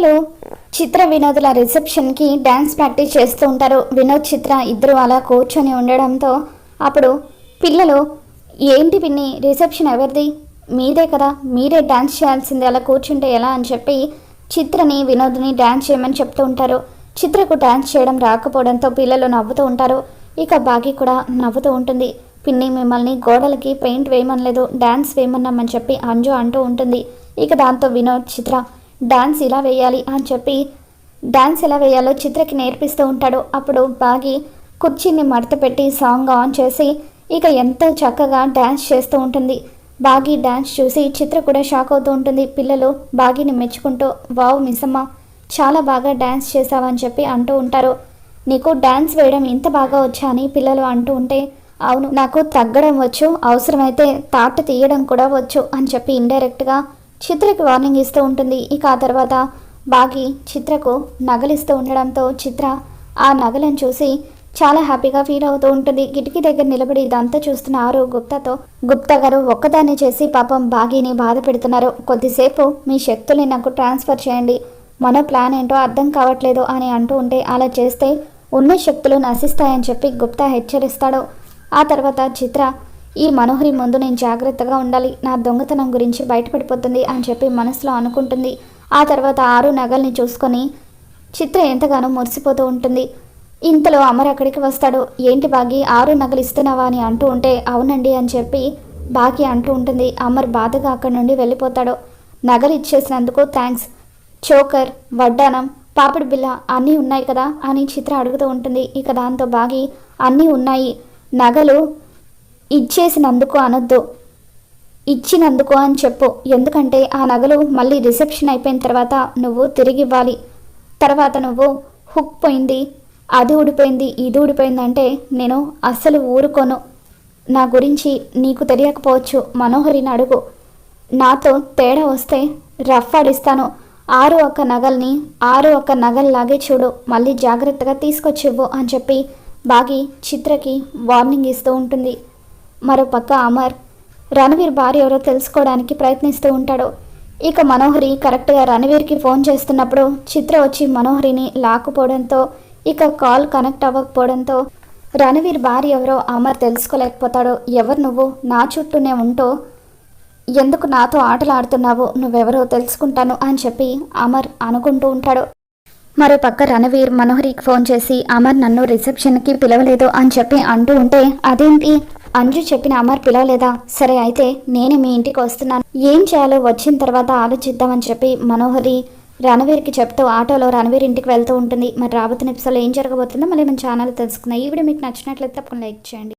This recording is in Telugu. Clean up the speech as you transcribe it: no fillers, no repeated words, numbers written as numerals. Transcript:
పిల్లలు చిత్ర వినోదుల రిసెప్షన్కి డ్యాన్స్ ప్రాక్టీస్ చేస్తూ ఉంటారు. వినోద్ చిత్ర ఇద్దరు అలా కూర్చొని ఉండడంతో అప్పుడు పిల్లలు ఏంటి పిన్ని రిసెప్షన్ ఎవరిది, మీదే కదా, మీరే డ్యాన్స్ చేయాల్సింది, అలా కూర్చుంటే ఎలా అని చెప్పి చిత్రని వినోద్ని డ్యాన్స్ చేయమని చెప్తూ ఉంటారు. చిత్రకు డ్యాన్స్ చేయడం రాకపోవడంతో పిల్లలు నవ్వుతూ ఉంటారు. ఇక బాగి కూడా నవ్వుతూ ఉంటుంది. పిన్ని మిమ్మల్ని గోడలకి పెయింట్ వేయమనలేదు, డ్యాన్స్ వేయమన్నామని చెప్పి అంజు అంటూ ఉంటుంది. ఇక దాంతో వినోద్ చిత్ర డ్యాన్స్ ఇలా వేయాలి అని చెప్పి డ్యాన్స్ ఎలా వేయాలో చిత్రకి నేర్పిస్తూ ఉంటాడు. అప్పుడు బాగి కుర్చీని మడత పెట్టి సాంగ్ ఆన్ చేసి ఇక ఎంతో చక్కగా డ్యాన్స్ చేస్తూ ఉంటుంది. బాగి డ్యాన్స్ చూసి చిత్ర కూడా షాక్ అవుతూ ఉంటుంది. పిల్లలు బాగిని మెచ్చుకుంటూ వావ్ మిస్సమ్మ చాలా బాగా డ్యాన్స్ చేసావని చెప్పి అంటూ ఉంటారు. నీకు డ్యాన్స్ వేయడం ఇంత బాగా వచ్చా అని పిల్లలు అంటూ ఉంటే అవును నాకు తగ్గడం వచ్చు, అవసరమైతే తాట తీయడం కూడా వచ్చు అని చెప్పి ఇండైరెక్ట్గా చిత్రకి వార్నింగ్ ఇస్తూ ఉంటుంది. ఇక ఆ తర్వాత బాగి చిత్రకు నగలిస్తూ ఉండడంతో చిత్ర ఆ నగలను చూసి చాలా హ్యాపీగా ఫీల్ అవుతూ ఉంటుంది. కిటికీ దగ్గర నిలబడి ఇదంతా చూస్తున్న ఆరు గుప్తా గారు ఒక్కదాన్ని చేసి పాపం బాగిని బాధ పెడుతున్నారు, కొద్దిసేపు మీ శక్తుల్ని నాకు ట్రాన్స్ఫర్ చేయండి, మన ప్లాన్ ఏంటో అర్థం కావట్లేదు అని అంటూ ఉంటే అలా చేస్తే ఉన్న శక్తులు నశిస్తాయని చెప్పి గుప్తా హెచ్చరిస్తాడు. ఆ తర్వాత చిత్ర ఈ మనోహరి ముందు నేను జాగ్రత్తగా ఉండాలి, నా దొంగతనం గురించి బయటపడిపోతుంది అని చెప్పి మనసులో అనుకుంటుంది. ఆ తర్వాత ఆరు నగల్ని చూసుకొని చిత్ర ఎంతగానో మురిసిపోతూ ఉంటుంది. ఇంతలో అమర్ అక్కడికి వస్తాడు. ఏంటి బాగి ఆరు నగలు ఇస్తున్నావా అని అంటూ ఉంటే అవునండి అని చెప్పి బాగి అంటూ ఉంటుంది. అమర్ బాధగా అక్కడి నుండి వెళ్ళిపోతాడు. నగలు ఇచ్చేసినందుకు థ్యాంక్స్, చోకర్, వడ్డానం, పాపిడి బిల్ల అన్నీ ఉన్నాయి కదా అని చిత్ర అడుగుతూ ఉంటుంది. ఇక దాంతో బాగి అన్నీ ఉన్నాయి, నగలు ఇచ్చేసినందుకు అనొద్దు, ఇచ్చినందుకు అని చెప్పు, ఎందుకంటే ఆ నగలు మళ్ళీ రిసెప్షన్ అయిపోయిన తర్వాత నువ్వు తిరిగి ఇవ్వాలి, తర్వాత నువ్వు హుక్ పోయింది, అది ఊడిపోయింది, ఇది ఊడిపోయింది అంటే నేను అస్సలు ఊరుకోను, నా గురించి నీకు తెలియకపోవచ్చు, మనోహరిని అడుగు, నాతో తేడా వస్తే రఫ్ ఆడిస్తాను, ఆరు ఒక్క నగల్లాగే చూడు, మళ్ళీ జాగ్రత్తగా తీసుకొచ్చివ్వు అని చెప్పి బాగి చిత్రకి వార్నింగ్ ఇస్తూ ఉంటుంది. మరోపక్క అమర్ రణవీర్ భార్య ఎవరో తెలుసుకోవడానికి ప్రయత్నిస్తూ ఉంటాడు. ఇక మనోహరి కరెక్ట్గా రణవీర్కి ఫోన్ చేస్తున్నప్పుడు చిత్ర వచ్చి మనోహరిని లాక్కుపోవడంతో ఇక కాల్ కనెక్ట్ అవ్వకపోవడంతో రణవీర్ భార్య ఎవరో అమర్ తెలుసుకోలేకపోతాడు. ఎవరు నువ్వు, నా చుట్టూనే ఉంటూ ఎందుకు నాతో ఆటలు ఆడుతున్నావు, నువ్వెవరో తెలుసుకుంటాను అని చెప్పి అమర్ అనుకుంటూ ఉంటాడు. మరోపక్క రణవీర్ మనోహరికి ఫోన్ చేసి అమర్ నన్ను రిసెప్షన్కి పిలవలేదు అని చెప్పి అంటూ ఉంటే అదేంటి అంజు చెప్పిన అమర్ పిలవలేదా, సరే అయితే నేనే మీ ఇంటికి వస్తున్నాను, ఏం చేయాలో వచ్చిన తర్వాత ఆలోచిద్దామని చెప్పి మనోహరి రణవీర్కి చెప్తూ ఆటోలో రణవీర్ ఇంటికి వెళ్తూ ఉంటుంది. మరి రాబోతున్న ఎపిసోడ్లో ఏం జరగబోతుందో మళ్ళీ మన ఛానల్ తెలుసుకుందాం. ఈ వీడియో మీకు నచ్చినట్లయితే తప్పకుండా లైక్ చేయండి.